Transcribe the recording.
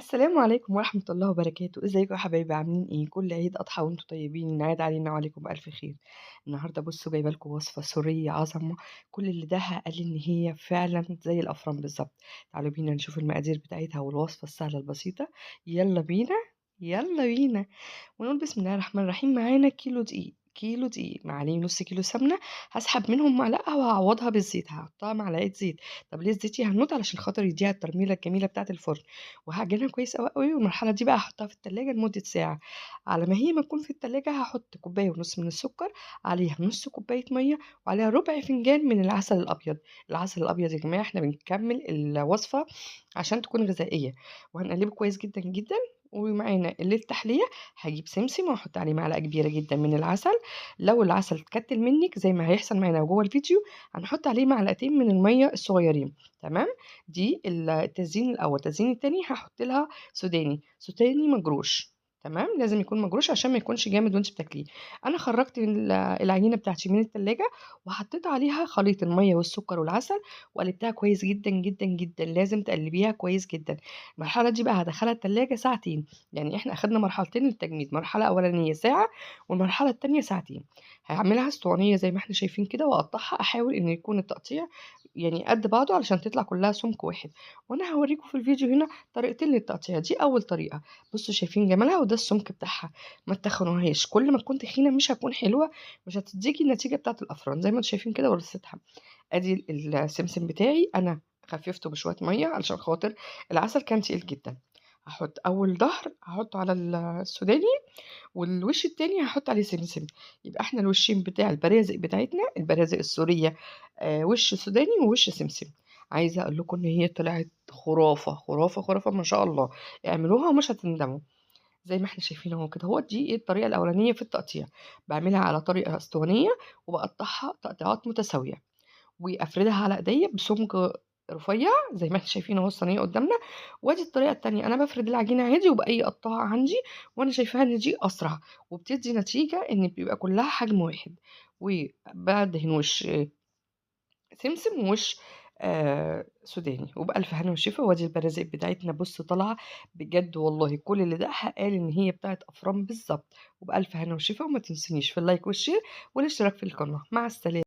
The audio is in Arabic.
السلام عليكم ورحمة الله وبركاته، ازيكم يا حبايبي عاملين ايه؟ كل عيد أضحى وانتم طيبين، عاد علينا وعليكم بألف خير. النهارده بصوا جايبه لكم وصفة سورية عظمة. كل اللي داها قال لي إن هي فعلا زي الأفران بالظبط. تعالوا بينا نشوف المقادير بتاعتها والوصفة السهلة البسيطة. يلا بينا. يلا بينا. ونقول بسم الله الرحمن الرحيم. معانا كيلو دقيق مع عليه نص كيلو سمنة. هسحب منهم معلقة وهعوضها بالزيت، هحطها معلقة زيت. طب ليه الزيت يهنوت؟ علشان خاطر يديها الترميلة الجميلة بتاعة الفرن. وهعجنها كويس قوي قوي، والمرحلة دي بقى هحطها في التلاجة لمدة ساعة. على ما هي ما تكون في التلاجة هحط كوباية ونص من السكر، عليها نص كوباية مية، وعليها ربع فنجان من العسل الأبيض. العسل الأبيض يا جماعة احنا بنكمل الوصفة عشان تكون غذائية. وهنقلبه كويس جدا جدا. ومعانا للتحلية هجيب سمسم واحط عليه معلقة كبيرة جدا من العسل. لو العسل اتكتل منك زي ما هيحصل معانا جوه الفيديو، هنحط عليه معلقتين من المية الصغيرين. تمام. دي التزيين الاول. التزيين التاني هحط لها سوداني مجروش. تمام، لازم يكون مجروش عشان ما يكونش جامد وانت بتاكليه. انا خرجت العجينه بتاعتي من التلاجة، وحطيت عليها خليط الميه والسكر والعسل، وقلبتها كويس جدا جدا جدا. لازم تقلبيها كويس جدا. المرحله دي بقى هدخلها التلاجة ساعتين. يعني احنا اخدنا مرحلتين للتجميد، مرحله اولانيه ساعه والمرحله التانية ساعتين. هعملها اسطوانيه زي ما احنا شايفين كده، واقطعها احاول ان يكون التقطيع يعني قد بعضه علشان تطلع كلها سمك واحد. وانا هوريكم في الفيديو هنا طريقتين للتقطيع. دي اول طريقه. بصوا شايفين جمالها؟ وده السمك بتاعها. ما تخنوهاش، كل ما تكون تخينه مش هتكون حلوه، مش هتديكي النتيجه بتاعه الافران. زي ما انتم شايفين كده ورصتها. ادي السمسم بتاعي انا خففته بشويه ميه علشان خاطر العسل كان تقيل جدا. هحط اول ظهر هحطه على السوداني، والوش التاني هحط عليه سمسم. يبقى احنا الوشين بتاع البرازق بتاعتنا، البرازق السورية، وش سوداني ووش سمسم. عايزة اقول لكم ان هي طلعت خرافة خرافة خرافة ما شاء الله. اعملوها ومش هتندموا. زي ما احنا شايفين اهو كده. هو دي الطريقة الأولانية في التقطيع. بعملها على طريقة اسطوانية، وبقطعها تقطيعات متساوية، وافردها على ايديا بسمك رفيع زي ما احنا شايفين اهو الصينيه قدامنا. وادي الطريقه التانية، انا بفرد العجينه عادي وباي قطاعه عندي. وانا شايفاها ان دي اسرع، وبتدي نتيجه ان بيبقى كلها حجم واحد. وبدهن وش سمسم ووش سوداني. وبألف هنا وشفا. وادي البرازق بتاعتنا بص طالعه بجد والله. كل اللي دقها قال ان هي بتاعت افران بالظبط. وبألف هنا وشفا. وما تنسونيش في اللايك والشير والاشتراك في القناه. مع السلامه.